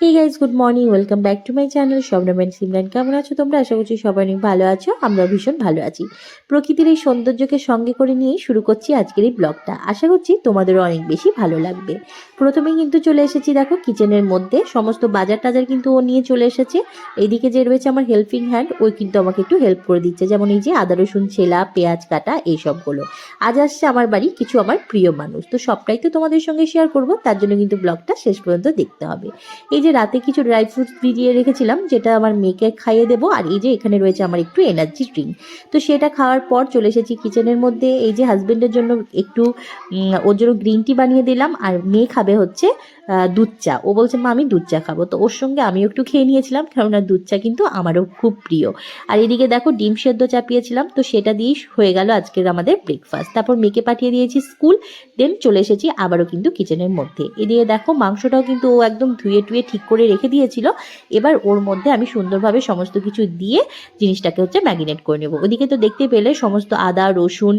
Hey guys, good morning, welcome back to my channel Shabnam and Simran. কেমন আছো তোমরা? আশা করছি সবাই অনেক ভালো আছো। আমরা ভীষণ ভালো আছি। প্রকৃতির এই সৌন্দর্যকে সঙ্গে করে নিয়েই শুরু করছি আজকের এই ব্লগটা। আশা করছি তোমাদেরও অনেক বেশি ভালো লাগবে। প্রথমেই কিন্তু চলে এসেছি দেখো কিচেনের মধ্যে, সমস্ত বাজার টাজার কিন্তু ও নিয়ে চলে এসেছে। এইদিকে যে রয়েছে আমার হেল্পিং হ্যান্ড, ওই কিন্তু আমাকে একটু হেল্প করে দিচ্ছে, যেমন এই যে আদা রসুন ছেলা, পেঁয়াজ কাটা, এইসবগুলো। আজ আসছে আমার বাড়ি কিছু আমার প্রিয় মানুষ, তো সবটাই তো তোমাদের সঙ্গে শেয়ার করব, তার জন্য কিন্তু ব্লগটা শেষ পর্যন্ত দেখতে হবে। এই যে রাতে কিছু ড্রাই ফ্রুটস ভিজিয়ে রেখেছিলাম, যেটা আমার মেয়েকে খাইয়ে দেবো। আর এই যে এখানে রয়েছে আমার একটু এনার্জি ড্রিঙ্ক, তো সেটা খাওয়ার পর চলে এসেছি কিচেনের মধ্যে। এই যে হাজবেন্ডের জন্য একটু ওর জন্য গ্রিন টি বানিয়ে দিলাম, আর মেয়ে খাবে হচ্ছে দুধ চা। ও বলছে মা আমি দুধ চা খাবো, তো ওর সঙ্গে আমিও একটু খেয়ে নিয়েছিলাম, কেননা দুধ চা কিন্তু আমারও খুব প্রিয়। আর এদিকে দেখো ডিম সেদ্ধ চাপিয়েছিলাম, তো সেটা দিয়েই হয়ে গেল আজকের আমাদের ব্রেকফাস্ট। তারপর মেয়েকে পাঠিয়ে দিয়েছি স্কুল, দেন চলে এসেছি আবারও কিন্তু কিচেনের মধ্যে। এদিকে দেখো মাংসটাও কিন্তু ও একদম ধুয়ে টুয়ে ঠিক করে রেখে দিয়েছিল। এবার ওর মধ্যে আমি সুন্দরভাবে সমস্ত কিছু দিয়ে জিনিসটাকে হচ্ছে ম্যারিনেট করে নেবো। ওদিকে তো দেখতে পেলে সমস্ত আদা রসুন,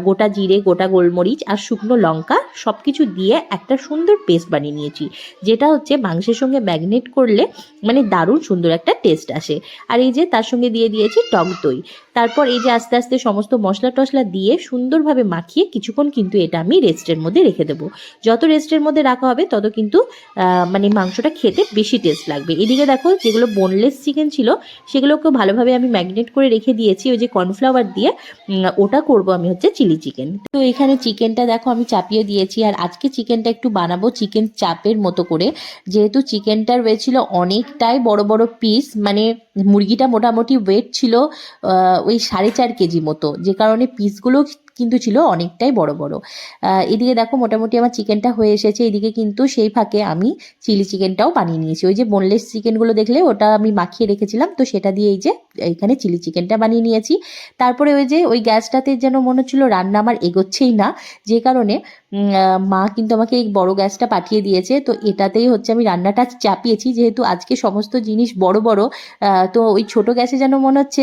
গোটা জিরে, গোটা গোলমরিচ আর শুকনো লঙ্কা সব কিছু দিয়ে একটা সুন্দর পেস্ট বানিয়ে নিয়েছি, যেটা হচ্ছে মাংসের সঙ্গে ম্যারিনেট করলে মানে দারুণ সুন্দর একটা টেস্ট আসে। আর এই যে তার সঙ্গে দিয়ে দিয়েছি টক দই। তারপর এই যে আস্তে আস্তে সমস্ত মশলা টশলা দিয়ে সুন্দরভাবে মাখিয়ে কিছুক্ষণ কিন্তু এটা আমি রেস্টের মধ্যে রেখে দেবো। যত রেস্টের মধ্যে রাখা হবে তত কিন্তু মানে মাংসটা খেতে বেশি টেস্ট লাগবে। এদিকে দেখো যেগুলো বোনলেস চিকেন ছিল সেগুলোকে ভালোভাবে আমি ম্যারিনেট করে রেখে দিয়েছি ওই যে কর্নফ্লাওয়ার দিয়ে। ওটা করব আমি হচ্ছে চিলি চিকেন। তো এখানে চিকেনটা দেখো আমি চাপিয়ে দিয়েছি, আর আজকে চিকেনটা একটু বানাবো চিকেন চাপের মতো করে। যেহেতু চিকেনটা রয়েছিল অনেকটাই বড় বড় পিস, মানে মুরগিটা মোটামুটি ওয়েট ছিল ওই 4.5 কেজি মতো, যে কারণে পিসগুলো কিন্তু ছিল অনেকটাই বড় বড়। এদিকে দেখো মোটামুটি আমার চিকেনটা হয়ে এসেছে। এদিকে কিন্তু সেই ফাঁকে আমি চিলি চিকেনটাও বানিয়ে নিয়েছি। ওই যে বোনলেস চিকেনগুলো দেখলে ওটা আমি মাখিয়ে রেখেছিলাম, তো সেটা দিয়ে এই যে এইখানে চিলি চিকেনটা বানিয়ে নিয়েছি। তারপরে ওই যে ওই গ্যাসটাতে যেন মনে হচ্ছিল রান্না আমার এগোচ্ছেই না, যে কারণে মা কিন্তু আমাকে এই বড় গ্যাসটা পাঠিয়ে দিয়েছে। তো এটাতেই হচ্ছে আমি রান্নাটা চাপিয়েছি, যেহেতু আজকে সমস্ত জিনিস বড় বড়। তো ওই ছোট গ্যাসে যেন মনে হচ্ছে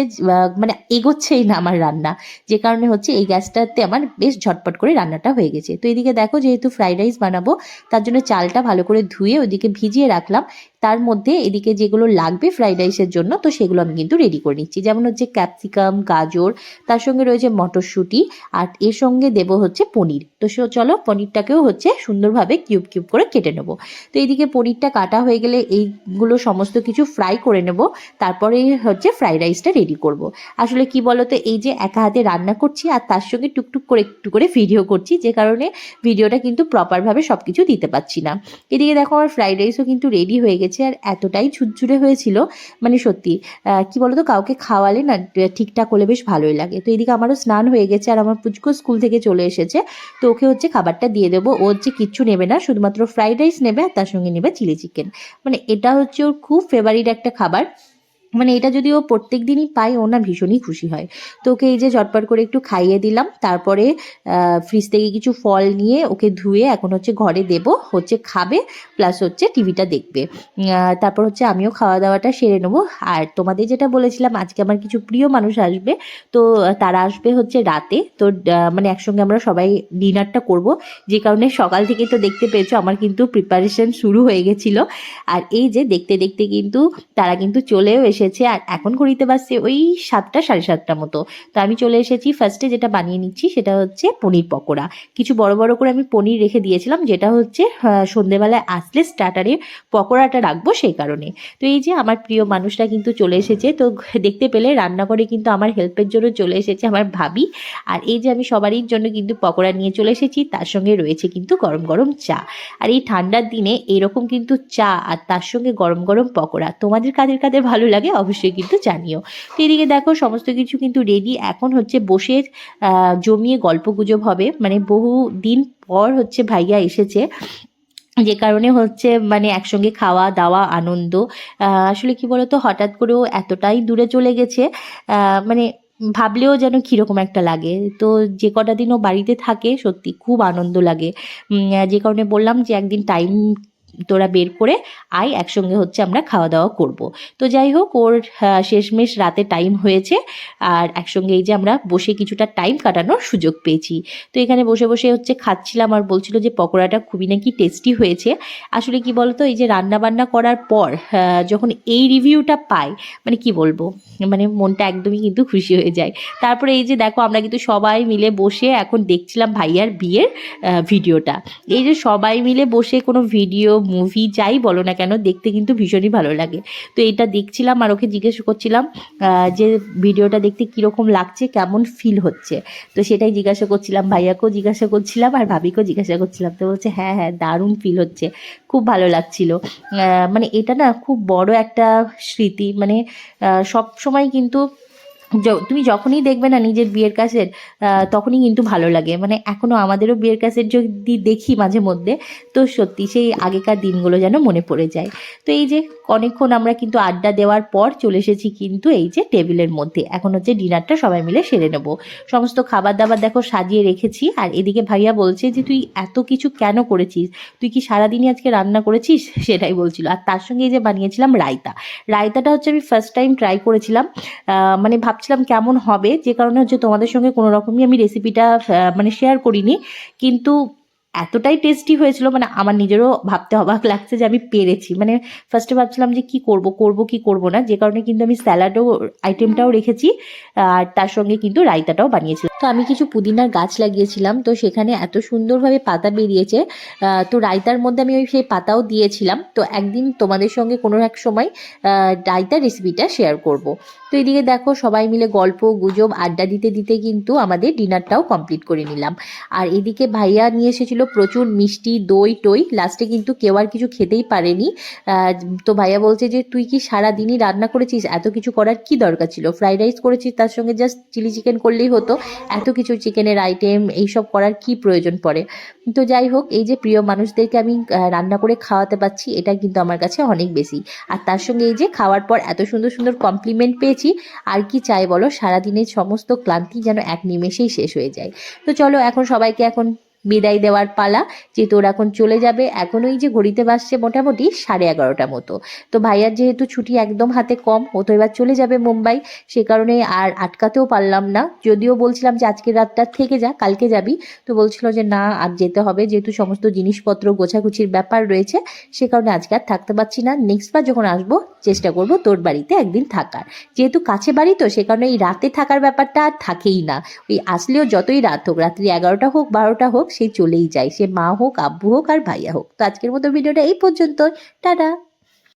মানে এগোচ্ছেই না আমার রান্না, যে কারণে হচ্ছে এই গ্যাসটাতে আমার বেশ ঝটপট করে রান্নাটা হয়ে গেছে। তো এদিকে দেখো যেহেতু ফ্রাইড রাইস বানাবো, তার জন্য চালটা ভালো করে ধুয়ে ওদিকে ভিজিয়ে রাখলাম। তার মধ্যে এদিকে যেগুলো লাগবে ফ্রাইড রাইসের জন্য, তো সেগুলো আমি কিন্তু রেডি করে নিচ্ছি, যেমন হচ্ছে ক্যাপসিকাম, গাজর, তার সঙ্গে রয়েছে মটরশুঁটি, আর এর সঙ্গে দেবো হচ্ছে পনির। তো চলো পনিরটাকেও হচ্ছে সুন্দরভাবে কিউব কিউব করে কেটে নেবো। তো এইদিকে পনিরটা কাটা হয়ে গেলে এইগুলো সমস্ত কিছু ফ্রাই করে নেব, তারপরে হচ্ছে ফ্রাইড রাইসটা রেডি করব। আসলে কি বলতো, এই যে একা হাতে রান্না করছি আর তার সঙ্গে টুকটুক করে একটু করে ভিডিও করছি, যে কারণে ভিডিওটা কিন্তু প্রপারভাবে সব কিছু দিতে পারছি না। এদিকে দেখো আমার ফ্রাইড রাইসও কিন্তু রেডি হয়ে গেছে, আর এতটাই ঝুরঝুরে হয়েছিল, মানে সত্যি কি বলতো কাউকে খাওয়ালে না ঠিকঠাক হলে বেশ ভালোই লাগে। তো এদিকে আমারও স্নান হয়ে গেছে, আর আমার পুচকো স্কুল থেকে চলে এসেছে। তো ওকে হচ্ছে খাবারটা দিয়ে দেবো। ও হচ্ছে কিচ্ছু নেবে না, শুধুমাত্র ফ্রাইড রাইস নেবে আর তার সঙ্গে নেবে চিলি চিকেন। মানে এটা হচ্ছে ওর খুব ফেভারিট একটা খাবার, মানে এটা যদি ও প্রত্যেক দিনই পায় ও না ভীষণই খুশি হয়। তো ওকে এই যে ঝটপট করে একটু খাইয়ে দিলাম, তারপরে ফ্রিজ থেকে কিছু ফল নিয়ে ওকে ধুয়ে এখন হচ্ছে ঘরে দেব, হচ্ছে খাবে প্লাস হচ্ছে টিভিটা দেখবে। তারপর হচ্ছে আমিও খাওয়া দাওয়াটা সেরে নেবো। আর তোমাদের যেটা বলেছিলাম আজকে আমার কিছু প্রিয় মানুষ আসবে, তো তারা আসবে হচ্ছে রাতে। তো মানে একসঙ্গে আমরা সবাই ডিনারটা করব, যে কারণে সকাল থেকেই তো দেখতে পেয়েছো আমার কিন্তু প্রিপারেশন শুরু হয়ে গেছিলো। আর এই যে দেখতে দেখতে কিন্তু তারা কিন্তু চলেও এসেছে, আর এখন ঘড়িতে বাজছে ওই 7টা 7:30 মতো। তো আমি চলে এসেছি। ফার্স্টে যেটা বানিয়ে নিচ্ছি সেটা হচ্ছে পনির পকোড়া। কিছু বড় বড় করে আমি পনির রেখে দিয়েছিলাম, যেটা হচ্ছে সন্ধেবেলায় আসলে স্টার্টারে পকোড়াটা রাখবো সেই কারণে। তো এই যে আমার প্রিয় মানুষরা কিন্তু চলে এসেছে। তো দেখতে পেলে রান্নাঘরে কিন্তু আমার হেল্পের জন্য চলে এসেছে আমার ভাবি। আর এই যে আমি সবারই জন্য কিন্তু পকোড়া নিয়ে চলে এসেছি, তার সঙ্গে রয়েছে কিন্তু গরম গরম চা। আর এই ঠান্ডার দিনে এরকম কিন্তু চা আর তার সঙ্গে গরম গরম পকোড়া তোমাদের কাদের কাদের ভালো লাগে অবশ্যই কিন্তু জানিও। তো এদিকে দেখো সমস্ত কিছু কিন্তু রেডি, এখন হচ্ছে বসে জমিয়ে গল্প গুজব হবে। মানে বহু দিন পর হচ্ছে ভাইয়া এসেছে, যে কারণে হচ্ছে মানে একসঙ্গে খাওয়া দাওয়া আনন্দ। আসলে কি বলতো হঠাৎ করেও এতটাই দূরে চলে গেছে, মানে ভাবলেও যেন কীরকম একটা লাগে। তো যে কটা দিন ও বাড়িতে থাকে সত্যি খুব আনন্দ লাগে। যে কারণে বললাম যে একদিন টাইম তোরা বের করে আয়, একসঙ্গে হচ্ছে আমরা খাওয়া দাওয়া করব। তো যাই হোক, ওর শেষমেশ রাতে টাইম হয়েছে, আর একসঙ্গে এই যে আমরা বসে কিছুটা টাইম কাটানোর সুযোগ পেয়েছি। তো এখানে বসে বসে হচ্ছে খাচ্ছিলাম, আর বলছিল যে পকোড়াটা খুবই নাকি টেস্টি হয়েছে। আসলে কি বলতো, এই যে রান্না বান্না করার পর যখন এই রিভিউটা পাই, মানে কি বলবো, মানে মনটা একদমই কিন্তু খুশি হয়ে যায়। তারপরে এই যে দেখো, আমরা কিন্তু সবাই মিলে বসে এখন দেখছিলাম ভাইয়ার বিয়ের ভিডিওটা। এই যে সবাই মিলে বসে কোনো ভিডিও, মুভি যাই বলো না কেন, দেখতে কিন্তু ভীষণই ভালো লাগে। তো এইটা দেখছিলাম আর ওকে জিজ্ঞেস করছিলাম যে ভিডিওটা দেখতে কীরকম লাগছে, কেমন ফিল হচ্ছে। তো সেটাই জিজ্ঞাসা করছিলাম, ভাইয়াকেও জিজ্ঞাসা করছিলাম আর ভাবিকেও জিজ্ঞাসা করছিলাম। তো বলছে হ্যাঁ হ্যাঁ, দারুণ ফিল হচ্ছে, খুব ভালো লাগছিল। মানে এটা না খুব বড় একটা স্মৃতি, মানে সব সময় কিন্তু তুমি যখনই দেখবে না নিজের বিয়ের ক্যাসেট, তখনই কিন্তু ভালো লাগে। মানে এখনও আমাদেরও বিয়ের ক্যাসেট যদি দেখি মাঝে মধ্যে, তো সত্যি সেই আগেকার দিনগুলো যেন মনে পড়ে যায়। তো এই যে অনেকক্ষণ আমরা কিন্তু আড্ডা দেওয়ার পর চলে এসেছি কিন্তু এই যে টেবিলের মধ্যে। এখন হচ্ছে ডিনারটা সবাই মিলে সেরে নেব। সমস্ত খাবার দাবার দেখো সাজিয়ে রেখেছি, আর এদিকে ভাইয়া বলছে যে তুই এত কিছু কেন করেছিস, তুই কি সারাদিনই আজকে রান্না করেছিস, সেটাই বলছিল। আর তার সঙ্গে এই যে বানিয়েছিলাম রায়তা। রায়তাটা হচ্ছে আমি ফার্স্ট টাইম ট্রাই করেছিলাম, মানে ভাবছিলাম কেমন হবে, যে কারণে হচ্ছে তোমাদের সঙ্গে কোনো রকমই আমি রেসিপিটা মানে শেয়ার করিনি, কিন্তু এতটাই টেস্টি হয়েছিল, মানে আমার নিজেরও ভাবতে অবাক লাগছে যে আমি পেরেছি। মানে ফার্স্টে ভাবছিলাম যে কি করব কি করব না, যে কারণে কিন্তু আমি স্যালাডও আইটেমটাও রেখেছি, আর তার সঙ্গে কিন্তু রায়তাটাও বানিয়েছিলাম। তো আমি কিছু পুদিনার গাছ লাগিয়েছিলাম, তো সেখানে এত সুন্দরভাবে পাতা বেরিয়েছে। তো রায়তার মধ্যে আমি সেই পাতাও দিয়েছিলাম। তো একদিন তোমাদের সঙ্গে কোনো এক সময় রায়তার রেসিপিটা শেয়ার করব। তো এদিকে দেখো সবাই মিলে গল্প গুজব আড্ডা দিতে দিতে কিন্তু আমাদের ডিনারটাও কমপ্লিট করে নিলাম। আর এদিকে ভাইয়া নিয়ে এসেছিলো প্রচুর মিষ্টি, দই টই। লাস্টে কিন্তু কেউ আর কিছু খেতেই পারেনি। তো ভাইয়া বলছে যে তুই কি সারা দিনই রান্না করেছিস, এত কিছু করার কি দরকার ছিল, ফ্রাইড রাইস করেছিস, তার সঙ্গে জাস্ট চিলি চিকেন করলেই হতো, এত কিছু চিকেনের আইটেম এইসব করার কি প্রয়োজন পড়ে। তো যাই হোক, এই যে প্রিয় মানুষদেরকে আমি রান্না করে খাওয়াতে পারছি, এটা কিন্তু আমার কাছে অনেক বেশি। আর তার সঙ্গে এই যে খাওয়ার পর এত সুন্দর সুন্দর কমপ্লিমেন্ট পেয়েছি, আর কি চাই বলো, সারাদিনের সমস্ত ক্লান্তি যেন এক নিমেষেই শেষ হয়ে যায়। তো চলো এখন সবাইকে এখন বিদায় দেওয়ার পালা, যেহেতু ওরা এখন চলে যাবে। এখন ওই যে ঘড়িতে বাজছে মোটামুটি 11:30 মতো। তো ভাইয়ার যেহেতু ছুটি একদম হাতে কম, ও তো এবার চলে যাবে মুম্বাই, সে কারণে আর আটকাতেও পারলাম না। যদিও বলছিলাম যে আজকের রাতটা থেকে যা, কালকে যাবি, তো বলছিল যে না আর যেতে হবে, যেহেতু সমস্ত জিনিসপত্র গোছাগুছির ব্যাপার রয়েছে, সে কারণে আজকে আর থাকতে পারছি না। নেক্সট বার যখন আসবো চেষ্টা করব তোর বাড়িতে একদিন থাকার, যেহেতু কাছে বাড়ি, তো সে কারণে এই রাতে থাকার ব্যাপারটা আর থাকেই না। ওই আসলেও যতই রাত হোক, রাত্রি 11টা হোক 12টা হোক, সে চলেই যায়, সে মা হোক, আব্বু হোক আর ভাইয়া হোক। তো আজকের মতো ভিডিওটা এই পর্যন্ত, টাটা।